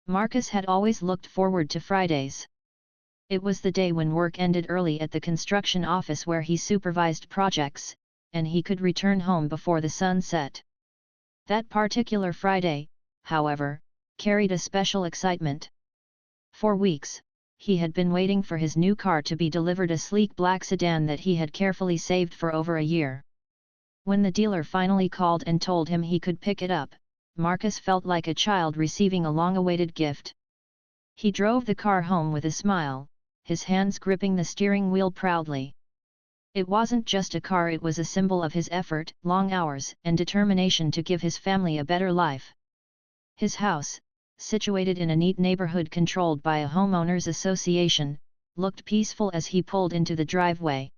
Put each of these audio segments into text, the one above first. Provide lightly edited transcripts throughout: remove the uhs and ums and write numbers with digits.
Marcus had always looked forward to Fridays. It was the day when work ended early at the construction office where he supervised projects, and he could return home before the sun set. That particular Friday, however, carried a special excitement. For weeks, he had been waiting for his new car to be delivered, a sleek black sedan that he had carefully saved for over a year. When the dealer finally called and told him he could pick it up, Marcus felt like a child receiving a long-awaited gift. He drove the car home with a smile, his hands gripping the steering wheel proudly. It wasn't just a car, it was a symbol of his effort, long hours, and determination to give his family a better life. His house, situated in a neat neighborhood controlled by a homeowners association, looked peaceful as he pulled into the driveway.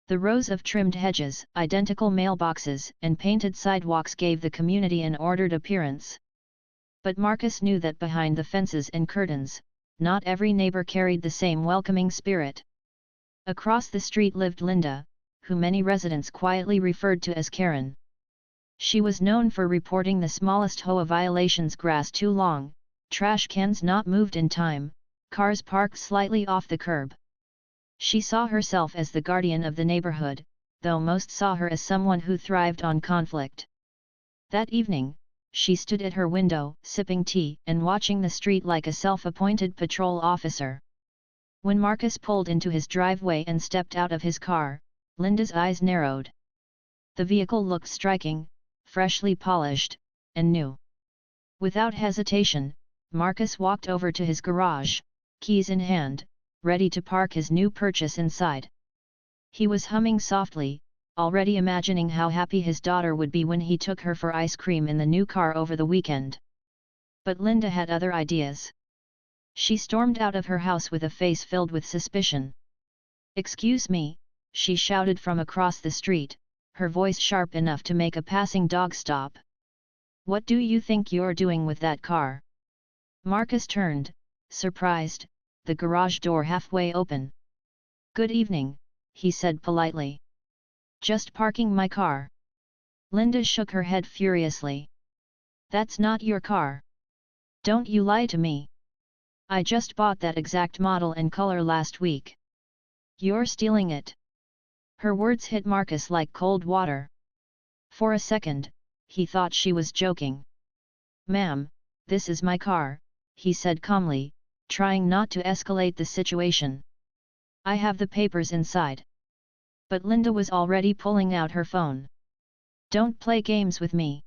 The rows of trimmed hedges, identical mailboxes, and painted sidewalks gave the community an ordered appearance. But Marcus knew that behind the fences and curtains, not every neighbor carried the same welcoming spirit. Across the street lived Linda, who many residents quietly referred to as Karen. She was known for reporting the smallest HOA violations: grass too long, trash cans not moved in time, cars parked slightly off the curb. She saw herself as the guardian of the neighborhood, though most saw her as someone who thrived on conflict. That evening, she stood at her window, sipping tea and watching the street like a self-appointed patrol officer. When Marcus pulled into his driveway and stepped out of his car, Linda's eyes narrowed. The vehicle looked striking, freshly polished, and new. Without hesitation, Marcus walked over to his garage, keys in hand, ready to park his new purchase inside. He was humming softly, already imagining how happy his daughter would be when he took her for ice cream in the new car over the weekend. But Linda had other ideas. She stormed out of her house with a face filled with suspicion. "Excuse me," she shouted from across the street, her voice sharp enough to make a passing dog stop. "What do you think you're doing with that car?" Marcus turned, surprised, the garage door halfway open. "Good evening," he said politely. "Just parking my car." Linda shook her head furiously. "That's not your car. Don't you lie to me. I just bought that exact model and color last week. You're stealing it." Her words hit Marcus like cold water. For a second, he thought she was joking. "Ma'am, this is my car," he said calmly, trying not to escalate the situation. "I have the papers inside." But Linda was already pulling out her phone. "Don't play games with me.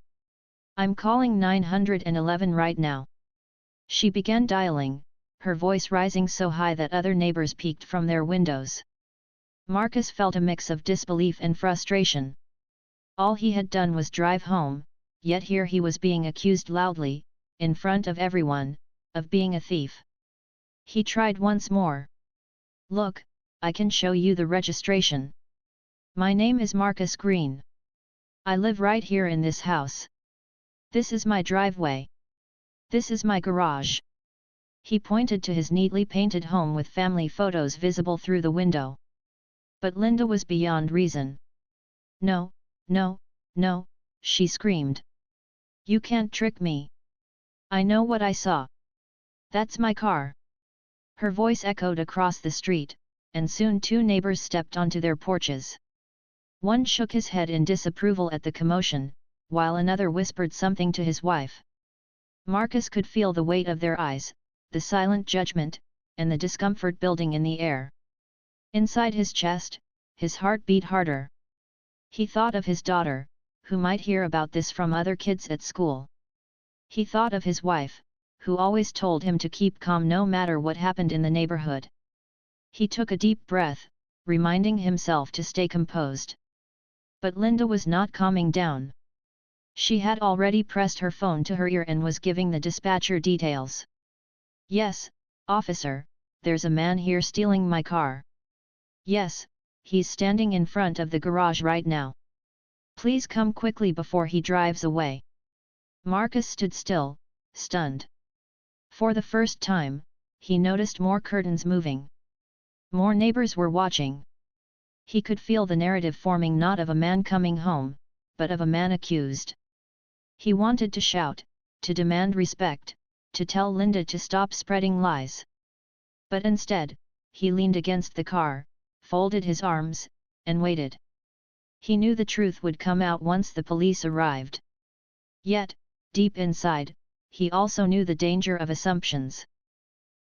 I'm calling 911 right now." She began dialing, her voice rising so high that other neighbors peeked from their windows. Marcus felt a mix of disbelief and frustration. All he had done was drive home, yet here he was being accused loudly, in front of everyone, of being a thief. He tried once more. "Look, I can show you the registration. My name is Marcus Green. I live right here in this house. This is my driveway. This is my garage." He pointed to his neatly painted home with family photos visible through the window. But Linda was beyond reason. "No, no, no," she screamed. "You can't trick me. I know what I saw. That's my car." Her voice echoed across the street, and soon two neighbors stepped onto their porches. One shook his head in disapproval at the commotion, while another whispered something to his wife. Marcus could feel the weight of their eyes, the silent judgment, and the discomfort building in the air. Inside his chest, his heart beat harder. He thought of his daughter, who might hear about this from other kids at school. He thought of his wife, who always told him to keep calm no matter what happened in the neighborhood. He took a deep breath, reminding himself to stay composed. But Linda was not calming down. She had already pressed her phone to her ear and was giving the dispatcher details. "Yes, officer, there's a man here stealing my car. Yes, he's standing in front of the garage right now. Please come quickly before he drives away." Marcus stood still, stunned. For the first time, he noticed more curtains moving. More neighbors were watching. He could feel the narrative forming, not of a man coming home, but of a man accused. He wanted to shout, to demand respect, to tell Linda to stop spreading lies. But instead, he leaned against the car, folded his arms, and waited. He knew the truth would come out once the police arrived. Yet, deep inside, he also knew the danger of assumptions.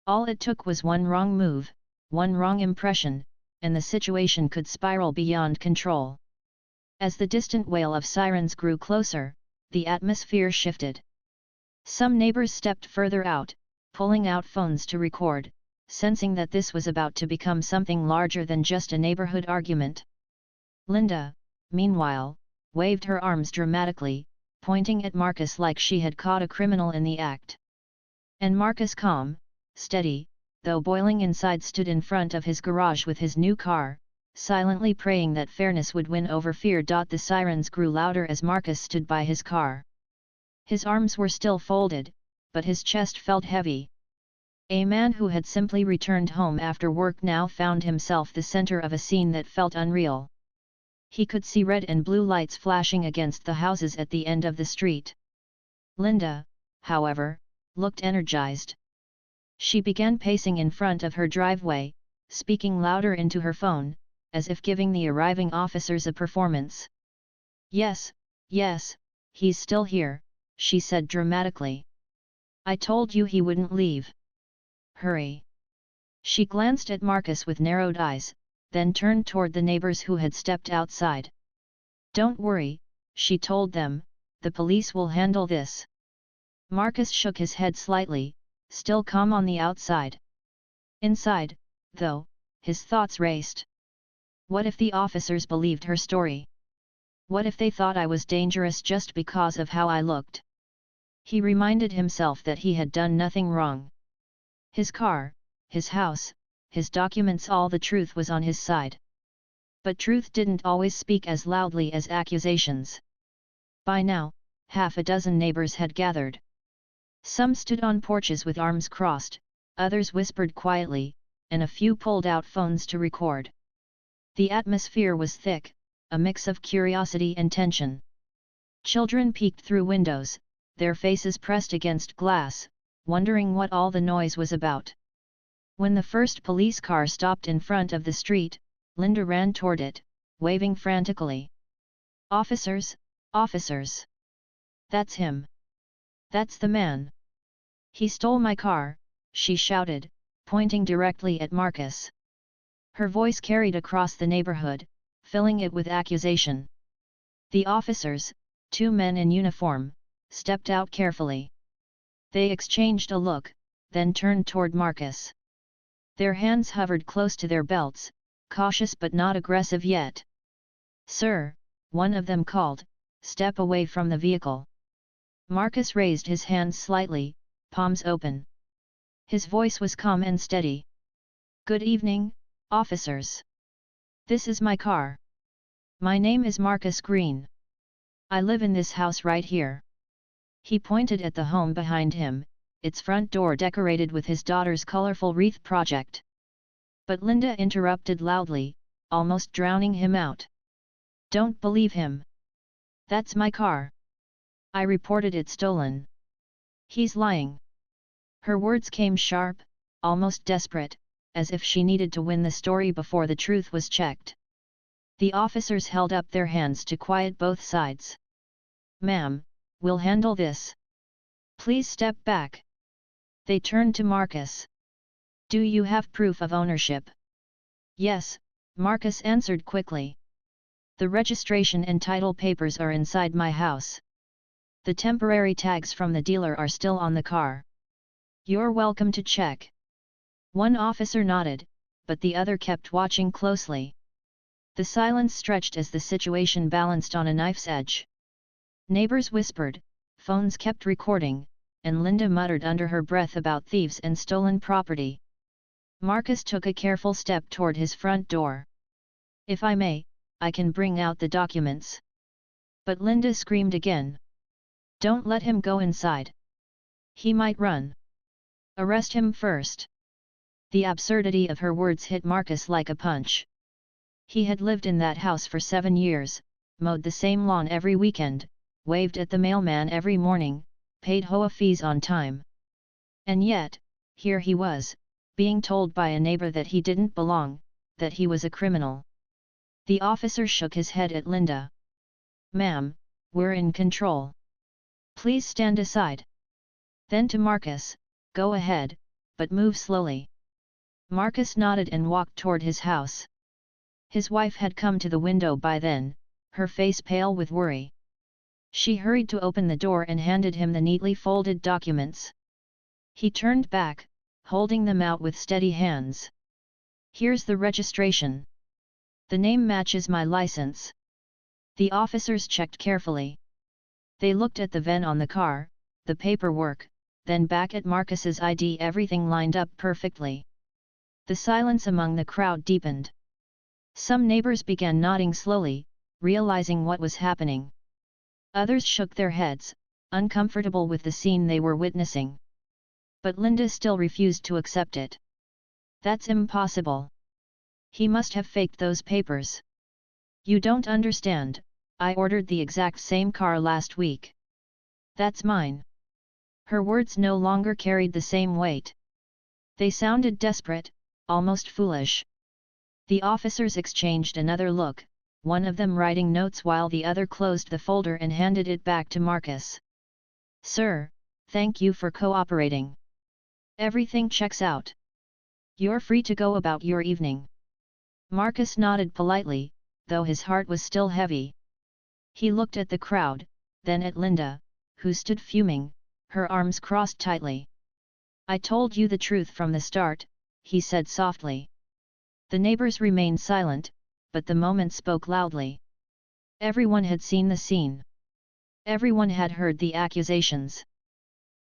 All it took was one wrong move, one wrong impression, and the situation could spiral beyond control. As the distant wail of sirens grew closer, the atmosphere shifted. Some neighbors stepped further out, pulling out phones to record, sensing that this was about to become something larger than just a neighborhood argument. Linda, meanwhile, waved her arms dramatically, pointing at Marcus like she had caught a criminal in the act. And Marcus, calm, steady, though boiling inside, stood in front of his garage with his new car, silently praying that fairness would win over fear. The sirens grew louder as Marcus stood by his car. His arms were still folded, but his chest felt heavy. A man who had simply returned home after work now found himself the center of a scene that felt unreal. He could see red and blue lights flashing against the houses at the end of the street. Linda, however, looked energized. She began pacing in front of her driveway, speaking louder into her phone, as if giving the arriving officers a performance. "Yes, yes, he's still here," she said dramatically. "I told you he wouldn't leave. Hurry." She glanced at Marcus with narrowed eyes, then turned toward the neighbors who had stepped outside. "Don't worry," she told them, "the police will handle this." Marcus shook his head slightly, still calm on the outside. Inside, though, his thoughts raced. What if the officers believed her story? What if they thought I was dangerous just because of how I looked? He reminded himself that he had done nothing wrong. His car, his house, his documents, all the truth was on his side. But truth didn't always speak as loudly as accusations. By now, half a dozen neighbors had gathered. Some stood on porches with arms crossed, others whispered quietly, and a few pulled out phones to record. The atmosphere was thick, a mix of curiosity and tension. Children peeked through windows, their faces pressed against glass, wondering what all the noise was about. When the first police car stopped in front of the street, Linda ran toward it, waving frantically. "Officers, officers! That's him! That's the man! He stole my car," she shouted, pointing directly at Marcus. Her voice carried across the neighborhood, filling it with accusation. The officers, 2 men in uniform, stepped out carefully. They exchanged a look, then turned toward Marcus. Their hands hovered close to their belts, cautious but not aggressive yet. "Sir," one of them called, "step away from the vehicle." Marcus raised his hands slightly, palms open. His voice was calm and steady. "Good evening, officers. This is my car. My name is Marcus Green. I live in this house right here." He pointed at the home behind him, its front door decorated with his daughter's colorful wreath project. But Linda interrupted loudly, almost drowning him out. "Don't believe him. That's my car. I reported it stolen. He's lying." Her words came sharp, almost desperate, as if she needed to win the story before the truth was checked. The officers held up their hands to quiet both sides. "Ma'am, we'll handle this. Please step back." They turned to Marcus. "Do you have proof of ownership?" "Yes," Marcus answered quickly. "The registration and title papers are inside my house. The temporary tags from the dealer are still on the car. You're welcome to check." One officer nodded, but the other kept watching closely. The silence stretched as the situation balanced on a knife's edge. Neighbors whispered, phones kept recording, and Linda muttered under her breath about thieves and stolen property. Marcus took a careful step toward his front door. "If I may, I can bring out the documents." But Linda screamed again. "Don't let him go inside. He might run. Arrest him first." The absurdity of her words hit Marcus like a punch. He had lived in that house for 7 years, mowed the same lawn every weekend, waved at the mailman every morning, paid HOA fees on time. And yet, here he was, being told by a neighbor that he didn't belong, that he was a criminal. The officer shook his head at Linda. "Ma'am, we're in control. Please stand aside." Then to Marcus, "Go ahead, but move slowly." Marcus nodded and walked toward his house. His wife had come to the window by then, her face pale with worry. She hurried to open the door and handed him the neatly folded documents. He turned back, holding them out with steady hands. "Here's the registration. The name matches my license." The officers checked carefully. They looked at the VIN on the car, the paperwork, then back at Marcus's ID. Everything lined up perfectly. The silence among the crowd deepened. Some neighbors began nodding slowly, realizing what was happening. Others shook their heads, uncomfortable with the scene they were witnessing. But Linda still refused to accept it. "That's impossible. He must have faked those papers. You don't understand, I ordered the exact same car last week. That's mine." Her words no longer carried the same weight. They sounded desperate, almost foolish. The officers exchanged another look, one of them writing notes while the other closed the folder and handed it back to Marcus. "Sir, thank you for cooperating. Everything checks out. You're free to go about your evening." Marcus nodded politely, though his heart was still heavy. He looked at the crowd, then at Linda, who stood fuming, her arms crossed tightly. "I told you the truth from the start," he said softly. The neighbors remained silent, but the moment spoke loudly. Everyone had seen the scene. Everyone had heard the accusations.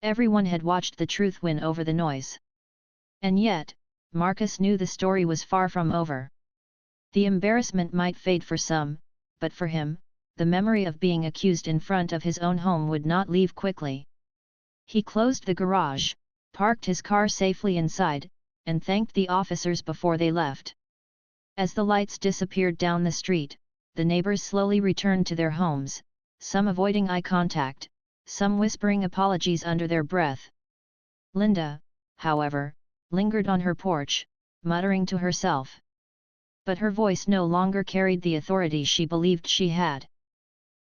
Everyone had watched the truth win over the noise. And yet, Marcus knew the story was far from over. The embarrassment might fade for some, but for him, the memory of being accused in front of his own home would not leave quickly. He closed the garage, parked his car safely inside, and thanked the officers before they left. As the lights disappeared down the street, the neighbors slowly returned to their homes, some avoiding eye contact, some whispering apologies under their breath. Linda, however, lingered on her porch, muttering to herself. But her voice no longer carried the authority she believed she had.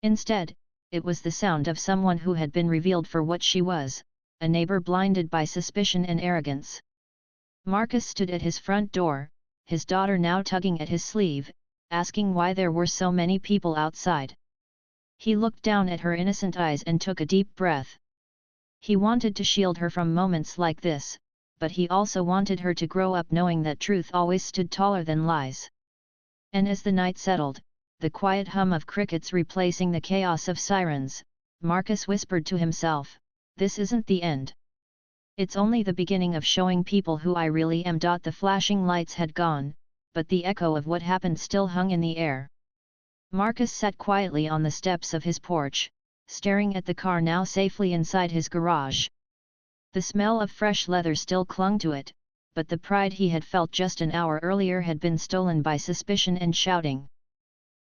Instead, it was the sound of someone who had been revealed for what she was, a neighbor blinded by suspicion and arrogance. Marcus stood at his front door, his daughter now tugging at his sleeve, asking why there were so many people outside. He looked down at her innocent eyes and took a deep breath. He wanted to shield her from moments like this, but he also wanted her to grow up knowing that truth always stood taller than lies. And as the night settled, the quiet hum of crickets replacing the chaos of sirens, Marcus whispered to himself, "This isn't the end. It's only the beginning of showing people who I really am." The flashing lights had gone, but the echo of what happened still hung in the air. Marcus sat quietly on the steps of his porch, staring at the car now safely inside his garage. The smell of fresh leather still clung to it, but the pride he had felt just an hour earlier had been stolen by suspicion and shouting.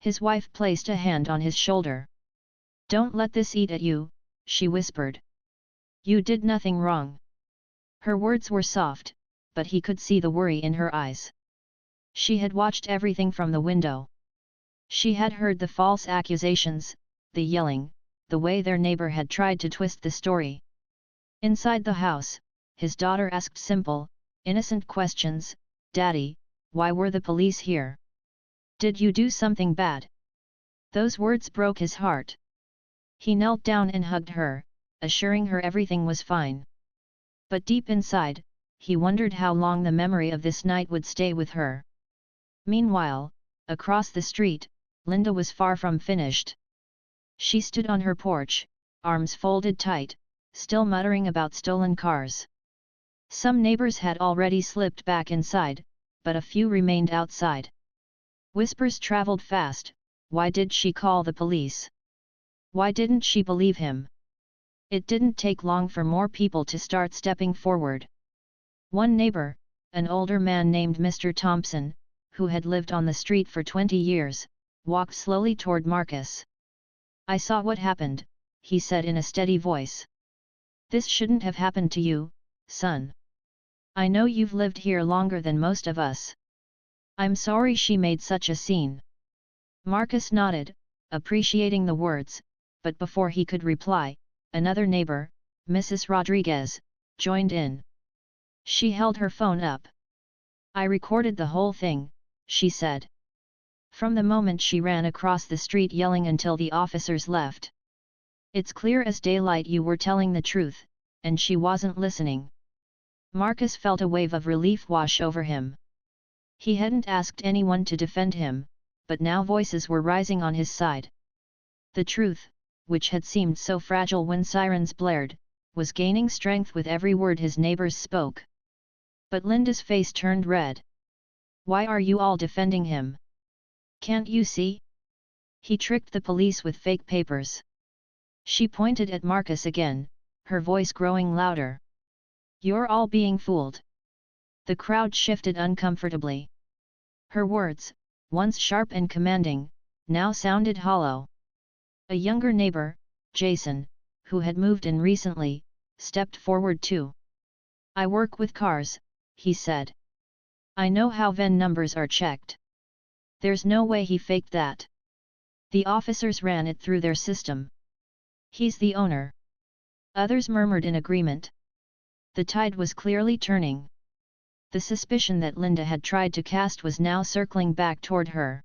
His wife placed a hand on his shoulder. "Don't let this eat at you," she whispered. "You did nothing wrong." Her words were soft, but he could see the worry in her eyes. She had watched everything from the window. She had heard the false accusations, the yelling, the way their neighbor had tried to twist the story. Inside the house, his daughter asked simple, innocent questions. "Daddy, why were the police here? Did you do something bad?" Those words broke his heart. He knelt down and hugged her, assuring her everything was fine. But deep inside, he wondered how long the memory of this night would stay with her. Meanwhile, across the street, Linda was far from finished. She stood on her porch, arms folded tight, still muttering about stolen cars. Some neighbors had already slipped back inside, but a few remained outside. Whispers traveled fast. Why did she call the police? Why didn't she believe him? It didn't take long for more people to start stepping forward. One neighbor, an older man named Mr. Thompson, who had lived on the street for 20 years, walked slowly toward Marcus. "I saw what happened," he said in a steady voice. "This shouldn't have happened to you, son. I know you've lived here longer than most of us. I'm sorry she made such a scene. Marcus nodded, appreciating the words, but before he could reply, another neighbor, Mrs. Rodriguez, joined in. She held her phone up. I recorded the whole thing, she said. From the moment she ran across the street yelling until the officers left. It's clear as daylight you were telling the truth, and she wasn't listening. Marcus felt a wave of relief wash over him. He hadn't asked anyone to defend him, but now voices were rising on his side. The truth, which had seemed so fragile when sirens blared, was gaining strength with every word his neighbors spoke. But Linda's face turned red. Why are you all defending him? Can't you see? He tricked the police with fake papers. She pointed at Marcus again, her voice growing louder. You're all being fooled. The crowd shifted uncomfortably. Her words, once sharp and commanding, now sounded hollow. A younger neighbor, Jason, who had moved in recently, stepped forward too. I work with cars, he said. I know how VIN numbers are checked. There's no way he faked that. The officers ran it through their system. He's the owner. Others murmured in agreement. The tide was clearly turning. The suspicion that Linda had tried to cast was now circling back toward her.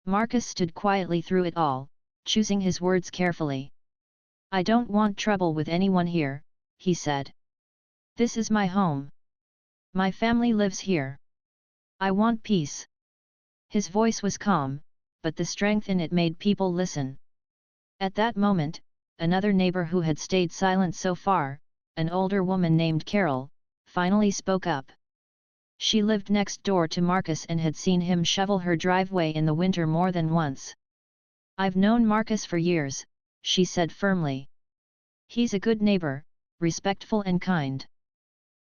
Marcus stood quietly through it all, choosing his words carefully. I don't want trouble with anyone here, he said. This is my home. My family lives here. I want peace. His voice was calm, but the strength in it made people listen. At that moment, another neighbor who had stayed silent so far, an older woman named Carol, finally spoke up. She lived next door to Marcus and had seen him shovel her driveway in the winter more than once. I've known Marcus for years, she said firmly. He's a good neighbor, respectful and kind.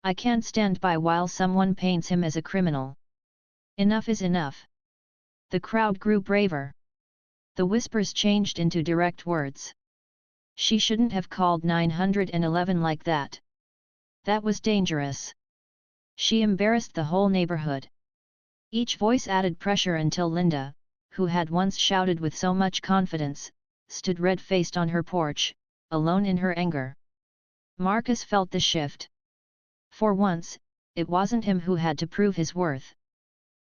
I can't stand by while someone paints him as a criminal. Enough is enough. The crowd grew braver. The whispers changed into direct words. She shouldn't have called 911 like that. That was dangerous. She embarrassed the whole neighborhood. Each voice added pressure until Linda, who had once shouted with so much confidence, stood red-faced on her porch, alone in her anger. Marcus felt the shift. For once, it wasn't him who had to prove his worth.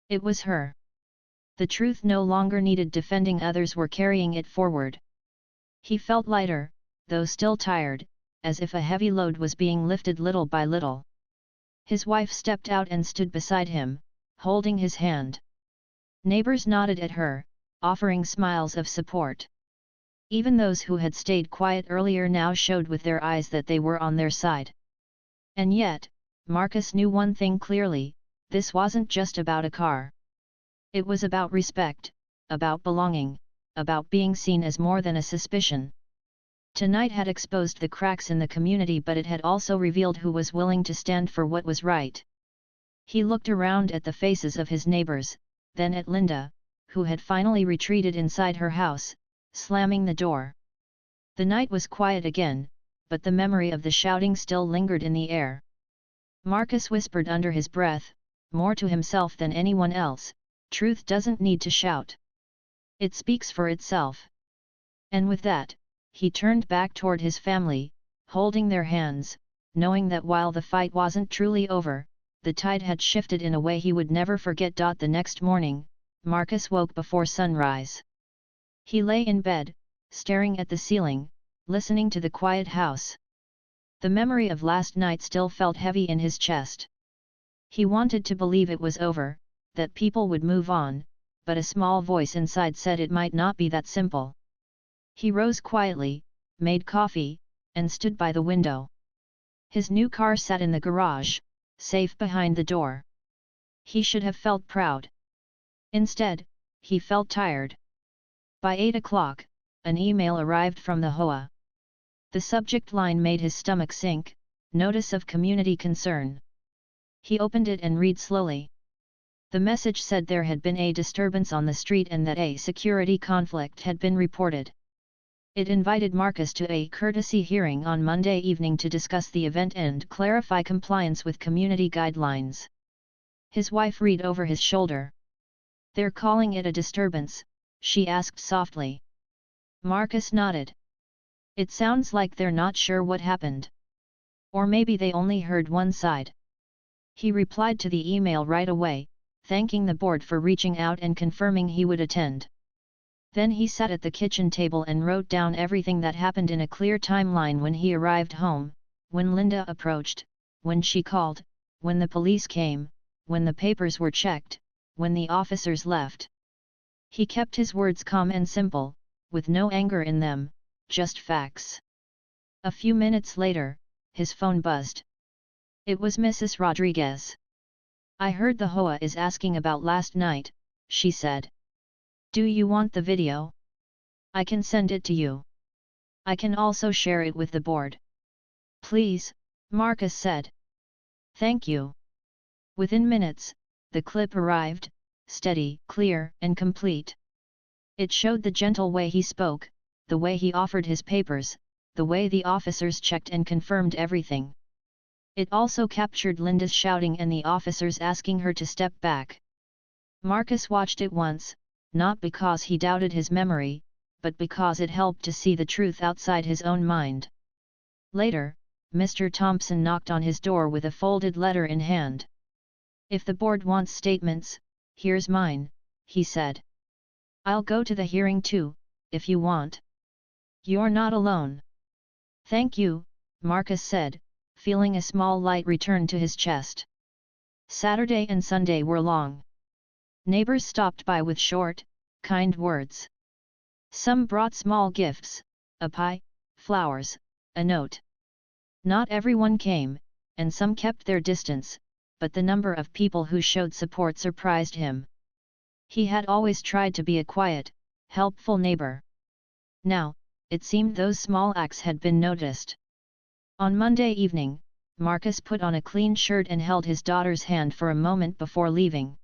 It was her. The truth no longer needed defending, others were carrying it forward. He felt lighter, though still tired, as if a heavy load was being lifted little by little. His wife stepped out and stood beside him, holding his hand. Neighbors nodded at her, offering smiles of support. Even those who had stayed quiet earlier now showed with their eyes that they were on their side. And yet, Marcus knew one thing clearly: this wasn't just about a car. It was about respect, about belonging, about being seen as more than a suspicion. Tonight had exposed the cracks in the community, but it had also revealed who was willing to stand for what was right. He looked around at the faces of his neighbors, then at Linda, who had finally retreated inside her house, slamming the door. The night was quiet again, but the memory of the shouting still lingered in the air. Marcus whispered under his breath, more to himself than anyone else, truth doesn't need to shout. It speaks for itself. And with that, he turned back toward his family, holding their hands, knowing that while the fight wasn't truly over, the tide had shifted in a way he would never forget. The next morning, Marcus woke before sunrise. He lay in bed, staring at the ceiling, listening to the quiet house. The memory of last night still felt heavy in his chest. He wanted to believe it was over, that people would move on, but a small voice inside said it might not be that simple. He rose quietly, made coffee, and stood by the window. His new car sat in the garage, safe behind the door. He should have felt proud. Instead, he felt tired. By 8 o'clock, an email arrived from the HOA. The subject line made his stomach sink: Notice of Community Concern. He opened it and read slowly. The message said there had been a disturbance on the street and that a security conflict had been reported. It invited Marcus to a courtesy hearing on Monday evening to discuss the event and clarify compliance with community guidelines. His wife read over his shoulder. "They're calling it a disturbance," she asked softly. Marcus nodded. "It sounds like they're not sure what happened. Or maybe they only heard one side." He replied to the email right away, thanking the board for reaching out and confirming he would attend. Then he sat at the kitchen table and wrote down everything that happened in a clear timeline: when he arrived home, when Linda approached, when she called, when the police came, when the papers were checked, when the officers left. He kept his words calm and simple, with no anger in them, just facts. A few minutes later, his phone buzzed. It was Mrs. Rodriguez. "I heard the HOA is asking about last night," she said. "Do you want the video? I can send it to you. I can also share it with the board." "Please," Marcus said. "Thank you." Within minutes, the clip arrived, steady, clear, and complete. It showed the gentle way he spoke, the way he offered his papers, the way the officers checked and confirmed everything. It also captured Linda's shouting and the officers asking her to step back. Marcus watched it once, not because he doubted his memory, but because it helped to see the truth outside his own mind. Later, Mr. Thompson knocked on his door with a folded letter in hand. "If the board wants statements, here's mine," he said. "I'll go to the hearing too, if you want." "You're not alone." "Thank you," Marcus said, feeling a small light return to his chest. Saturday and Sunday were long. Neighbors stopped by with short, kind words. Some brought small gifts, a pie, flowers, a note. Not everyone came, and some kept their distance, but the number of people who showed support surprised him. He had always tried to be a quiet, helpful neighbor. Now, it seemed those small acts had been noticed. On Monday evening, Marcus put on a clean shirt and held his daughter's hand for a moment before leaving.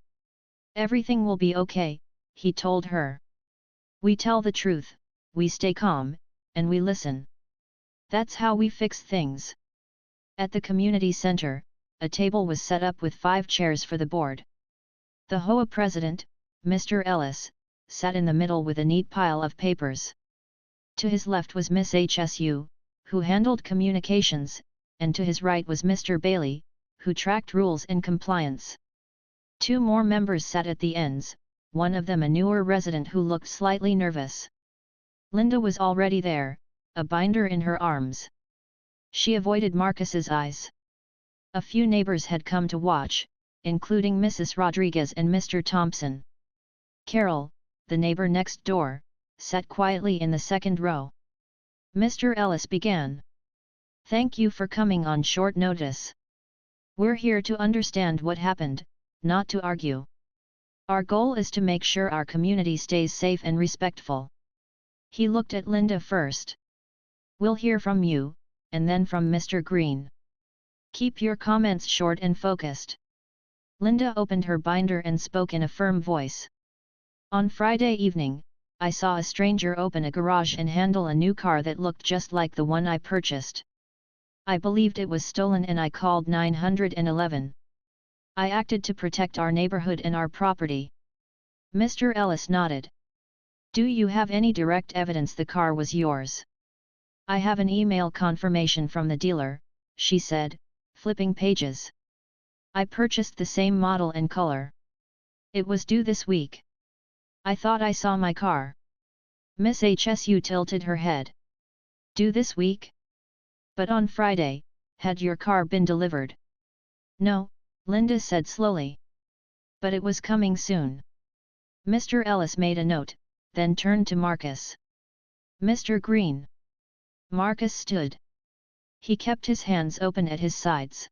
"Everything will be okay," he told her. "We tell the truth, we stay calm, and we listen. That's how we fix things." At the community center, a table was set up with 5 chairs for the board. The HOA president, Mr. Ellis, sat in the middle with a neat pile of papers. To his left was Miss HSU, who handled communications, and to his right was Mr. Bailey, who tracked rules and compliance. 2 more members sat at the ends, one of them a newer resident who looked slightly nervous. Linda was already there, a binder in her arms. She avoided Marcus's eyes. A few neighbors had come to watch, including Mrs. Rodriguez and Mr. Thompson. Carol, the neighbor next door, sat quietly in the second row. Mr. Ellis began. "Thank you for coming on short notice. We're here to understand what happened, not to argue. Our goal is to make sure our community stays safe and respectful." He looked at Linda first. "We'll hear from you, and then from Mr. Green. Keep your comments short and focused." Linda opened her binder and spoke in a firm voice. "On Friday evening, I saw a stranger open a garage and handle a new car that looked just like the one I purchased. I believed it was stolen and I called 911. I acted to protect our neighborhood and our property." Mr. Ellis nodded. "Do you have any direct evidence the car was yours?" "I have an email confirmation from the dealer," she said, flipping pages. "I purchased the same model and color. It was due this week. I thought I saw my car." Miss HSU tilted her head. "Due this week? But on Friday, had your car been delivered?" "No," Linda said slowly. "But it was coming soon." Mr. Ellis made a note, then turned to Marcus. "Mr. Green." Marcus stood. He kept his hands open at his sides.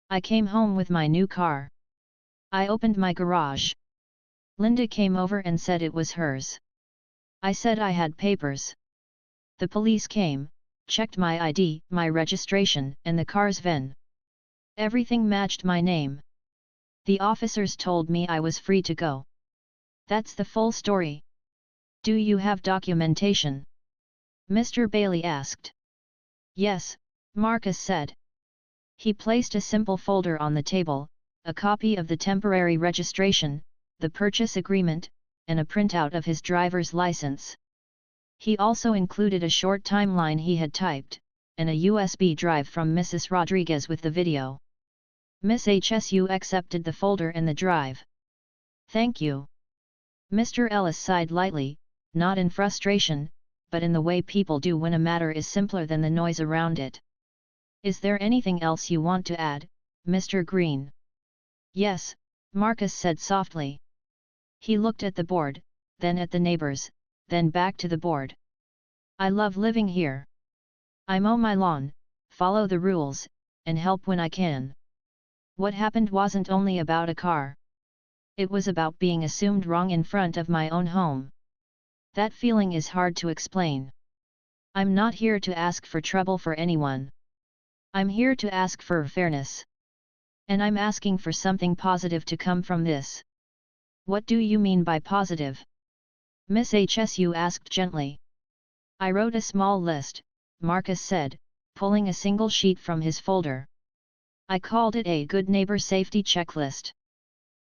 "I came home with my new car. I opened my garage. Linda came over and said it was hers. I said I had papers. The police came, checked my ID, my registration, and the car's VIN. Everything matched my name. The officers told me I was free to go. That's the full story. Do you have documentation?" Mr. Bailey asked. Yes, Marcus said. He placed a simple folder on the table, a copy of the temporary registration, the purchase agreement, and a printout of his driver's license. He also included a short timeline he had typed, and a USB drive from Mrs. Rodriguez with the video. Miss HSU accepted the folder and the drive. Thank you. Mr. Ellis sighed lightly, not in frustration, but in the way people do when a matter is simpler than the noise around it. Is there anything else you want to add, Mr. Green? Yes, Marcus said softly. He looked at the board, then at the neighbors, then back to the board. I love living here. I mow my lawn, follow the rules, and help when I can. What happened wasn't only about a car. It was about being assumed wrong in front of my own home. That feeling is hard to explain. I'm not here to ask for trouble for anyone. I'm here to ask for fairness. And I'm asking for something positive to come from this. What do you mean by positive? Miss HSU asked gently. I wrote a small list, Marcus said, pulling a single sheet from his folder. I called it a good neighbor safety checklist.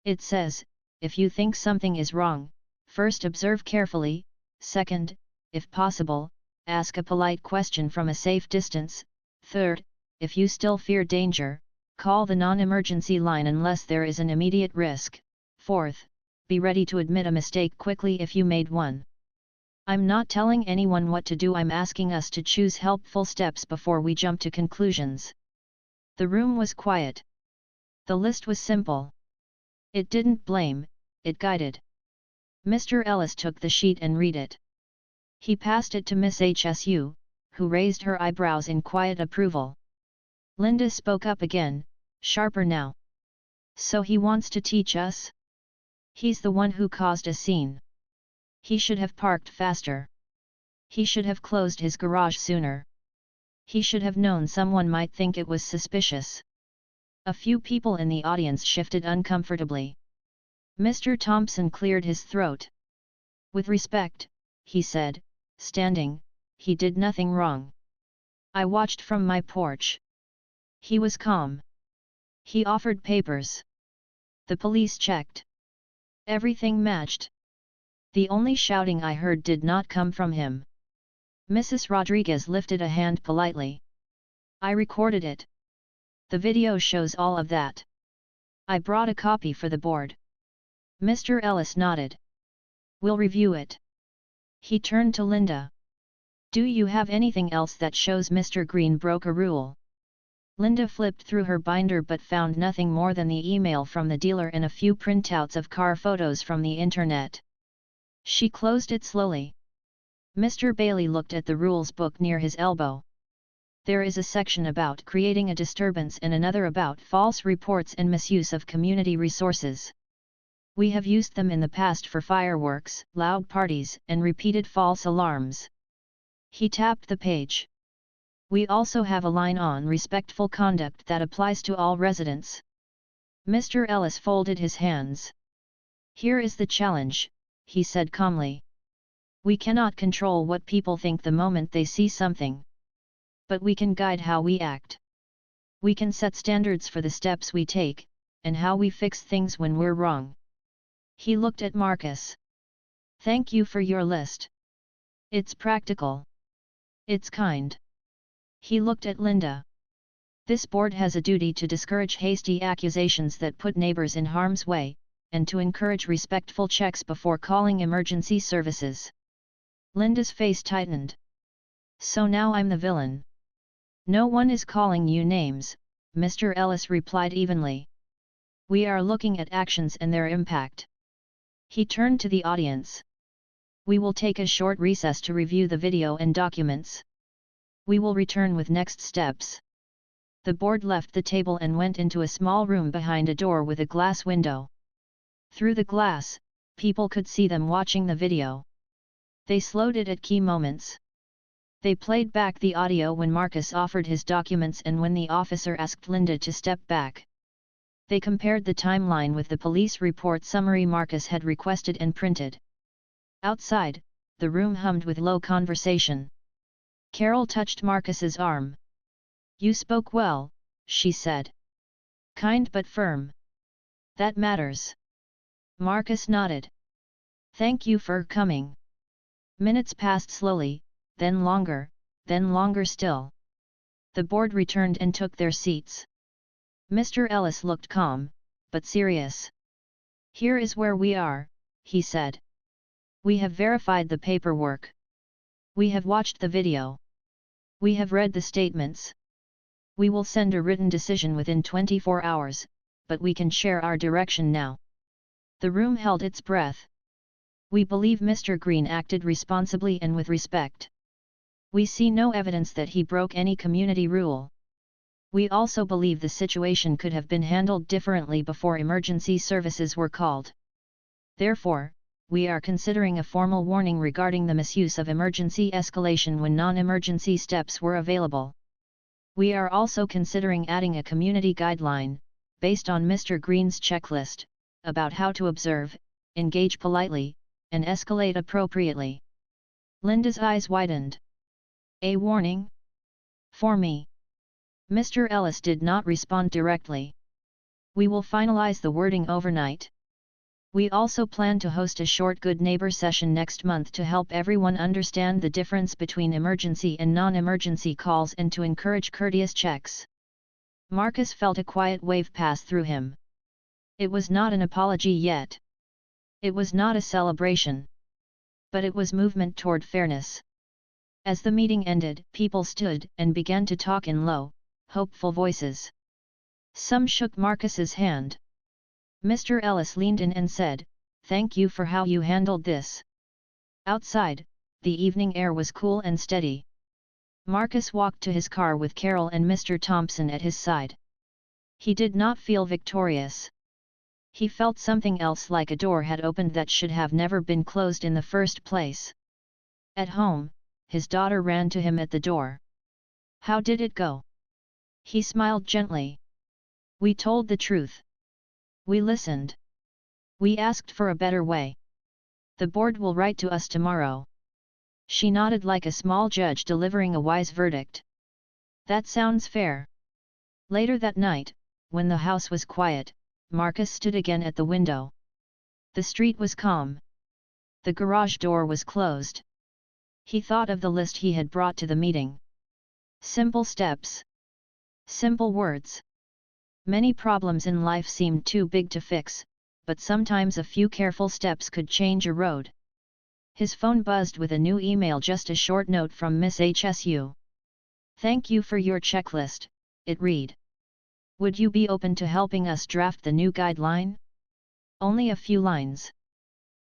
It says, if you think something is wrong, first observe carefully, second, if possible, ask a polite question from a safe distance, third, if you still fear danger, call the non-emergency line unless there is an immediate risk, fourth, be ready to admit a mistake quickly if you made one. I'm not telling anyone what to do, I'm asking us to choose helpful steps before we jump to conclusions. The room was quiet. The list was simple. It didn't blame, it guided. Mr. Ellis took the sheet and read it. He passed it to Miss HSU, who raised her eyebrows in quiet approval. Linda spoke up again, sharper now. So he wants to teach us? He's the one who caused a scene. He should have parked faster. He should have closed his garage sooner. He should have known someone might think it was suspicious. A few people in the audience shifted uncomfortably. Mr. Thompson cleared his throat. With respect, he said, standing, he did nothing wrong. I watched from my porch. He was calm. He offered papers. The police checked. Everything matched. The only shouting I heard did not come from him. Mrs. Rodriguez lifted a hand politely. I recorded it. The video shows all of that. I brought a copy for the board. Mr. Ellis nodded. We'll review it. He turned to Linda. Do you have anything else that shows Mr. Green broke a rule? Linda flipped through her binder but found nothing more than the email from the dealer and a few printouts of car photos from the internet. She closed it slowly. Mr. Bailey looked at the rules book near his elbow. There is a section about creating a disturbance and another about false reports and misuse of community resources. We have used them in the past for fireworks, loud parties, and repeated false alarms. He tapped the page. We also have a line on respectful conduct that applies to all residents. Mr. Ellis folded his hands. Here is the challenge, he said calmly. We cannot control what people think the moment they see something. But we can guide how we act. We can set standards for the steps we take, and how we fix things when we're wrong. He looked at Marcus. Thank you for your list. It's practical. It's kind. He looked at Linda. This board has a duty to discourage hasty accusations that put neighbors in harm's way, and to encourage respectful checks before calling emergency services. Linda's face tightened. So now I'm the villain. No one is calling you names, Mr. Ellis replied evenly. We are looking at actions and their impact. He turned to the audience. We will take a short recess to review the video and documents. We will return with next steps. The board left the table and went into a small room behind a door with a glass window. Through the glass, people could see them watching the video. They slowed it at key moments. They played back the audio when Marcus offered his documents and when the officer asked Linda to step back. They compared the timeline with the police report summary Marcus had requested and printed. Outside, the room hummed with low conversation. Carol touched Marcus's arm. You spoke well, she said. Kind but firm. That matters. Marcus nodded. Thank you for coming. Minutes passed slowly, then longer still. The board returned and took their seats. Mr. Ellis looked calm, but serious. Here is where we are, he said. We have verified the paperwork. We have watched the video. We have read the statements. We will send a written decision within 24 hours, but we can share our direction now. The room held its breath. We believe Mr. Green acted responsibly and with respect. We see no evidence that he broke any community rule. We also believe the situation could have been handled differently before emergency services were called. Therefore, we are considering a formal warning regarding the misuse of emergency escalation when non-emergency steps were available. We are also considering adding a community guideline, based on Mr. Green's checklist, about how to observe, engage politely, and escalate appropriately. Linda's eyes widened. A warning? For me? Mr. Ellis did not respond directly. We will finalize the wording overnight. We also plan to host a short Good Neighbor session next month to help everyone understand the difference between emergency and non-emergency calls and to encourage courteous checks. Marcus felt a quiet wave pass through him. It was not an apology yet. It was not a celebration. But it was movement toward fairness. As the meeting ended, people stood and began to talk in low, hopeful voices. Some shook Marcus's hand. Mr. Ellis leaned in and said, "Thank you for how you handled this." Outside, the evening air was cool and steady. Marcus walked to his car with Carol and Mr. Thompson at his side. He did not feel victorious. He felt something else, like a door had opened that should have never been closed in the first place. At home, his daughter ran to him at the door. "How did it go?" He smiled gently. "We told the truth. We listened. We asked for a better way. The board will write to us tomorrow." She nodded like a small judge delivering a wise verdict. "That sounds fair." Later that night, when the house was quiet, Marcus stood again at the window. The street was calm. The garage door was closed. He thought of the list he had brought to the meeting. Simple steps. Simple words. Many problems in life seemed too big to fix, but sometimes a few careful steps could change a road. His phone buzzed with a new email, just a short note from Miss HSU. "Thank you for your checklist," it read. "Would you be open to helping us draft the new guideline?" Only a few lines.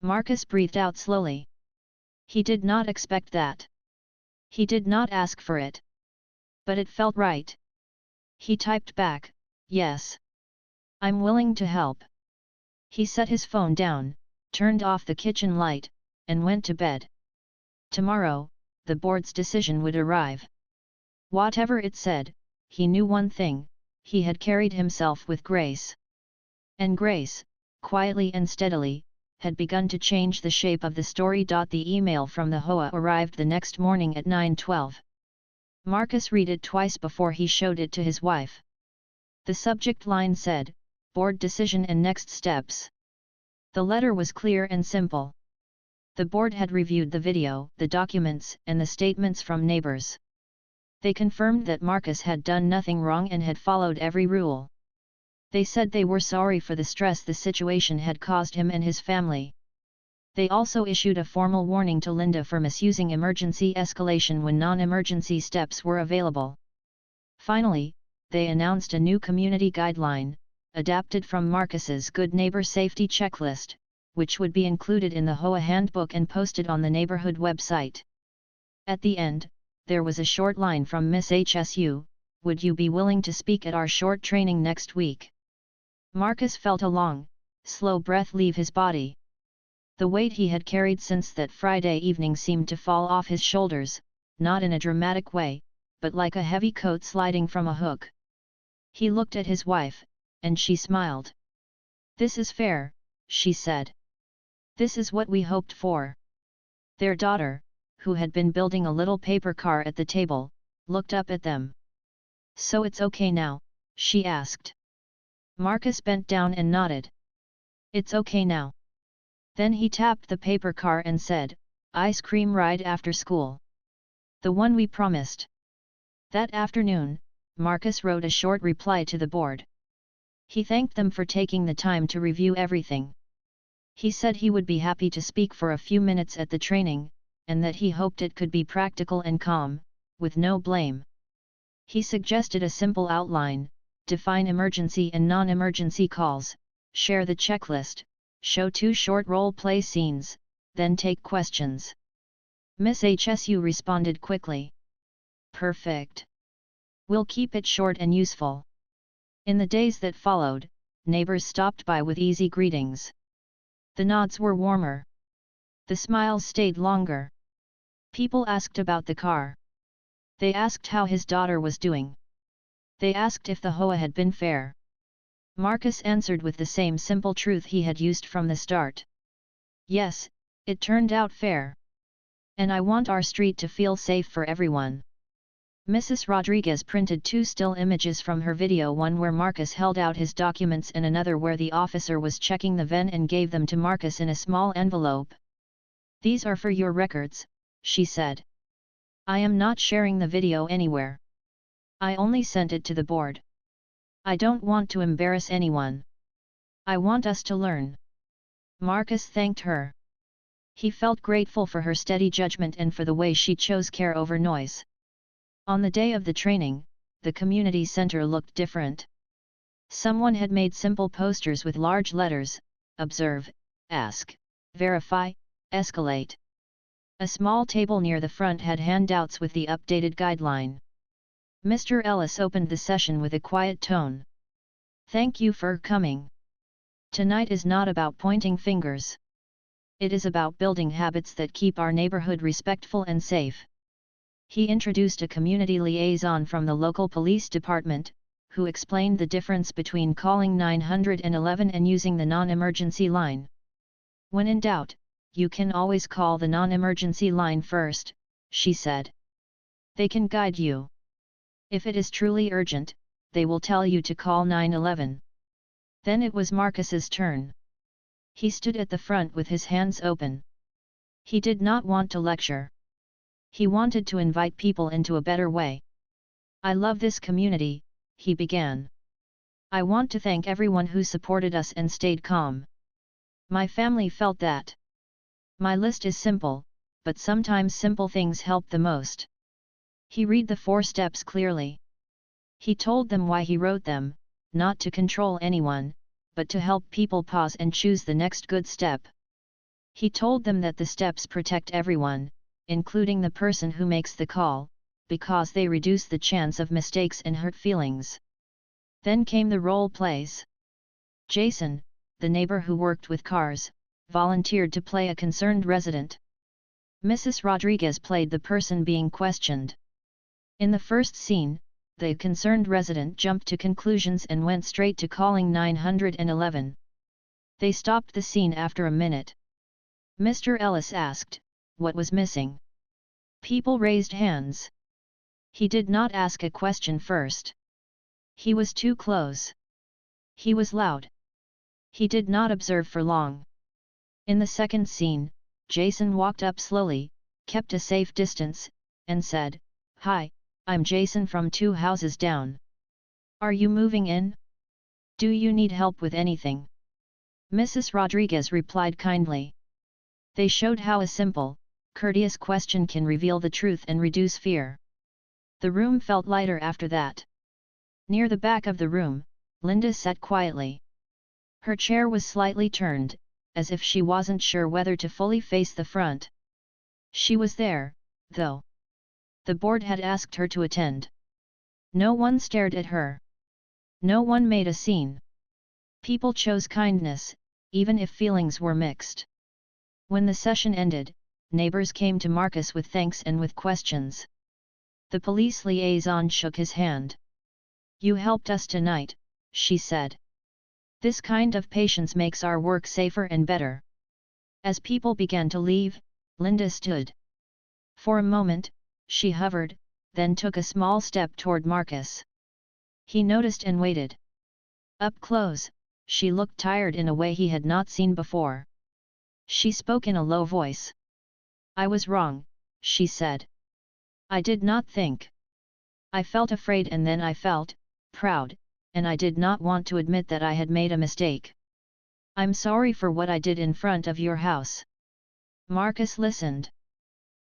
Marcus breathed out slowly. He did not expect that. He did not ask for it. But it felt right. He typed back, "Yes. I'm willing to help." He set his phone down, turned off the kitchen light, and went to bed. Tomorrow, the board's decision would arrive. Whatever it said, he knew one thing: he had carried himself with grace. And grace, quietly and steadily, had begun to change the shape of the story. The email from the HOA arrived the next morning at 9:12. Marcus read it twice before he showed it to his wife. The subject line said, "Board decision and next steps." The letter was clear and simple. The board had reviewed the video, the documents, and the statements from neighbors. They confirmed that Marcus had done nothing wrong and had followed every rule. They said they were sorry for the stress the situation had caused him and his family. They also issued a formal warning to Linda for misusing emergency escalation when non-emergency steps were available. Finally, they announced a new community guideline, adapted from Marcus's Good Neighbor Safety Checklist, which would be included in the HOA handbook and posted on the neighborhood website. At the end, there was a short line from Miss HSU, "Would you be willing to speak at our short training next week?" Marcus felt a long, slow breath leave his body. The weight he had carried since that Friday evening seemed to fall off his shoulders, not in a dramatic way, but like a heavy coat sliding from a hook. He looked at his wife, and she smiled. "This is fair," she said. "This is what we hoped for." Their daughter, who had been building a little paper car at the table, looked up at them. "So it's okay now?" she asked. Marcus bent down and nodded. "It's okay now." Then he tapped the paper car and said, "Ice cream ride after school. The one we promised." That afternoon, Marcus wrote a short reply to the board. He thanked them for taking the time to review everything. He said he would be happy to speak for a few minutes at the training, and that he hoped it could be practical and calm, with no blame. He suggested a simple outline: define emergency and non-emergency calls, share the checklist, show 2 short role-play scenes, then take questions. Miss HSU responded quickly. "Perfect. We'll keep it short and useful." In the days that followed, neighbors stopped by with easy greetings. The nods were warmer. The smiles stayed longer. People asked about the car. They asked how his daughter was doing. They asked if the HOA had been fair. Marcus answered with the same simple truth he had used from the start. "Yes, it turned out fair. And I want our street to feel safe for everyone." Mrs. Rodriguez printed 2 still images from her video, one where Marcus held out his documents and another where the officer was checking the VIN and gave them to Marcus in a small envelope. "These are for your records," she said. "I am not sharing the video anywhere. I only sent it to the board. I don't want to embarrass anyone. I want us to learn." Marcus thanked her. He felt grateful for her steady judgment and for the way she chose care over noise. On the day of the training, the community center looked different. Someone had made simple posters with large letters: observe, ask, verify, escalate. A small table near the front had handouts with the updated guideline. Mr. Ellis opened the session with a quiet tone. "Thank you for coming. Tonight is not about pointing fingers. It is about building habits that keep our neighborhood respectful and safe." He introduced a community liaison from the local police department, who explained the difference between calling 911 and using the non-emergency line. "When in doubt, you can always call the non-emergency line first," she said. "They can guide you. If it is truly urgent, they will tell you to call 911. Then it was Marcus's turn. He stood at the front with his hands open. He did not want to lecture. He wanted to invite people into a better way. "I love this community," he began. "I want to thank everyone who supported us and stayed calm. My family felt that. My list is simple, but sometimes simple things help the most." He read the 4 steps clearly. He told them why he wrote them: not to control anyone, but to help people pause and choose the next good step. He told them that the steps protect everyone, including the person who makes the call, because they reduce the chance of mistakes and hurt feelings. Then came the role plays. Jason, the neighbor who worked with cars, volunteered to play a concerned resident. Mrs. Rodriguez played the person being questioned. In the first scene, the concerned resident jumped to conclusions and went straight to calling 911. They stopped the scene after a minute. Mr. Ellis asked, "What was missing?" People raised hands. He did not ask a question first. He was too close. He was loud. He did not observe for long. In the second scene, Jason walked up slowly, kept a safe distance, and said, "Hi, I'm Jason from 2 houses down. Are you moving in? Do you need help with anything?" Mrs. Rodriguez replied kindly. They showed how a simple, courteous question can reveal the truth and reduce fear. The room felt lighter after that. Near the back of the room, Linda sat quietly. Her chair was slightly turned, as if she wasn't sure whether to fully face the front. She was there, though. The board had asked her to attend. No one stared at her. No one made a scene. People chose kindness, even if feelings were mixed. When the session ended, neighbors came to Marcus with thanks and with questions. The police liaison shook his hand. "You helped us tonight," she said. "This kind of patience makes our work safer and better." As people began to leave, Linda stood. For a moment, she hovered, then took a small step toward Marcus. He noticed and waited. Up close, she looked tired in a way he had not seen before. She spoke in a low voice. "I was wrong," she said. "I did not think. I felt afraid and then I felt proud, and I did not want to admit that I had made a mistake. I'm sorry for what I did in front of your house." Marcus listened.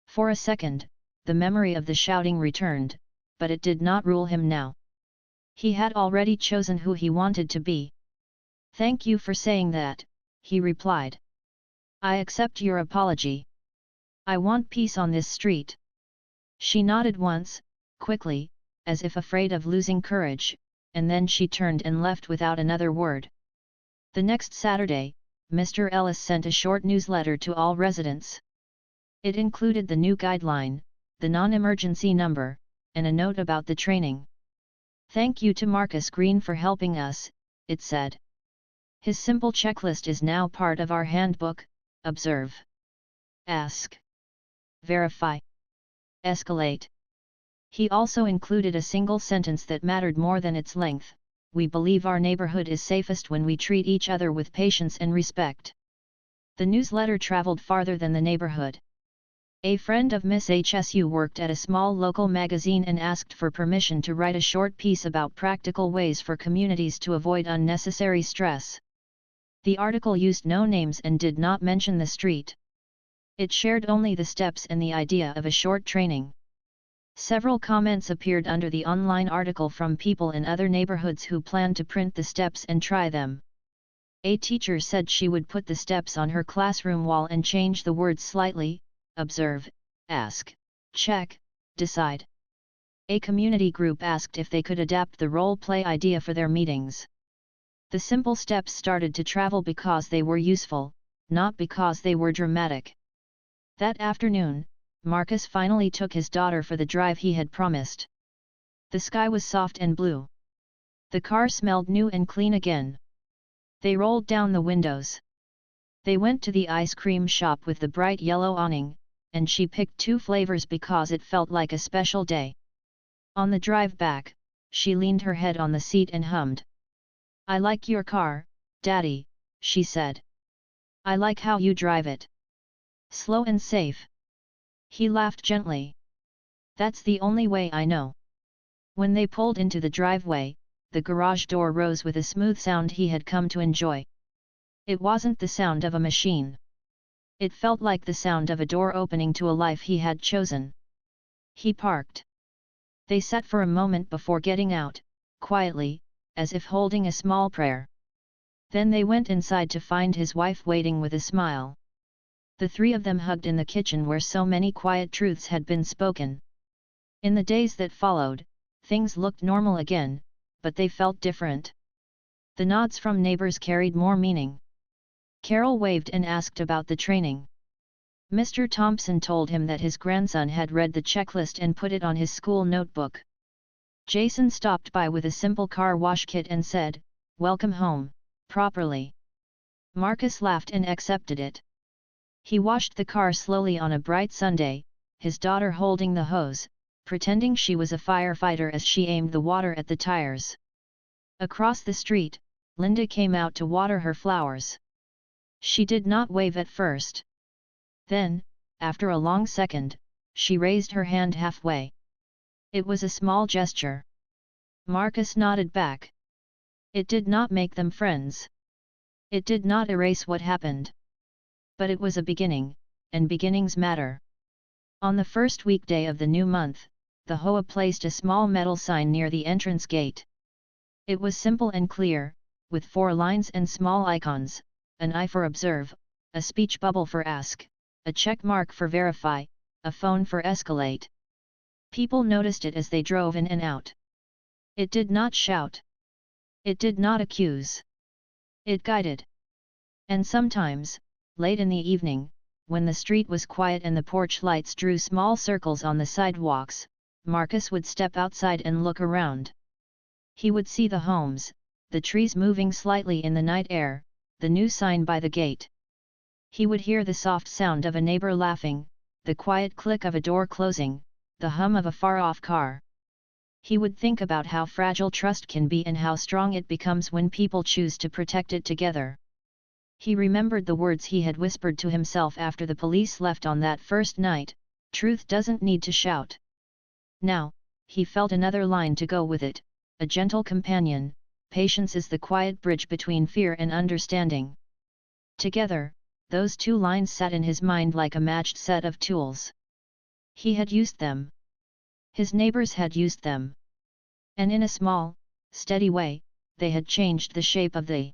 For a second, the memory of the shouting returned, but it did not rule him now. He had already chosen who he wanted to be. "Thank you for saying that," he replied. "I accept your apology. I want peace on this street." She nodded once, quickly, as if afraid of losing courage, and then she turned and left without another word. The next Saturday, Mr. Ellis sent a short newsletter to all residents. It included the new guideline, the non-emergency number, and a note about the training. "Thank you to Marcus Green for helping us," it said. "His simple checklist is now part of our handbook: observe, ask, verify, escalate." He also included a single sentence that mattered more than its length: "We believe our neighborhood is safest when we treat each other with patience and respect." The newsletter traveled farther than the neighborhood. A friend of Miss HSU worked at a small local magazine and asked for permission to write a short piece about practical ways for communities to avoid unnecessary stress. The article used no names and did not mention the street. It shared only the steps and the idea of a short training. Several comments appeared under the online article from people in other neighborhoods who planned to print the steps and try them. A teacher said she would put the steps on her classroom wall and change the words slightly: observe, ask, check, decide. A community group asked if they could adapt the role-play idea for their meetings. The simple steps started to travel because they were useful, not because they were dramatic. That afternoon, Marcus finally took his daughter for the drive he had promised. The sky was soft and blue. The car smelled new and clean again. They rolled down the windows. They went to the ice cream shop with the bright yellow awning, and she picked 2 flavors because it felt like a special day. On the drive back, she leaned her head on the seat and hummed. "I like your car, Daddy," she said. "I like how you drive it. Slow and safe." He laughed gently. "That's the only way I know." When they pulled into the driveway, the garage door rose with a smooth sound he had come to enjoy. It wasn't the sound of a machine. It felt like the sound of a door opening to a life he had chosen. He parked. They sat for a moment before getting out, quietly, as if holding a small prayer. Then they went inside to find his wife waiting with a smile. The 3 of them hugged in the kitchen where so many quiet truths had been spoken. In the days that followed, things looked normal again, but they felt different. The nods from neighbors carried more meaning. Carol waved and asked about the training. Mr. Thompson told him that his grandson had read the checklist and put it on his school notebook. Jason stopped by with a simple car wash kit and said, "Welcome home, properly." Marcus laughed and accepted it. He washed the car slowly on a bright Sunday, his daughter holding the hose, pretending she was a firefighter as she aimed the water at the tires. Across the street, Linda came out to water her flowers. She did not wave at first. Then, after a long second, she raised her hand halfway. It was a small gesture. Marcus nodded back. It did not make them friends. It did not erase what happened. But it was a beginning, and beginnings matter. On the first weekday of the new month, the HOA placed a small metal sign near the entrance gate. It was simple and clear, with 4 lines and small icons: an eye for observe, a speech bubble for ask, a check mark for verify, a phone for escalate. People noticed it as they drove in and out. It did not shout. It did not accuse. It guided. And sometimes, late in the evening, when the street was quiet and the porch lights drew small circles on the sidewalks, Marcus would step outside and look around. He would see the homes, the trees moving slightly in the night air, the new sign by the gate. He would hear the soft sound of a neighbor laughing, the quiet click of a door closing, the hum of a far-off car. He would think about how fragile trust can be and how strong it becomes when people choose to protect it together. He remembered the words he had whispered to himself after the police left on that first night, "Truth doesn't need to shout." Now, he felt another line to go with it, a gentle companion: patience is the quiet bridge between fear and understanding. Together, those two lines sat in his mind like a matched set of tools. He had used them. His neighbors had used them. And in a small, steady way, they had changed the shape of the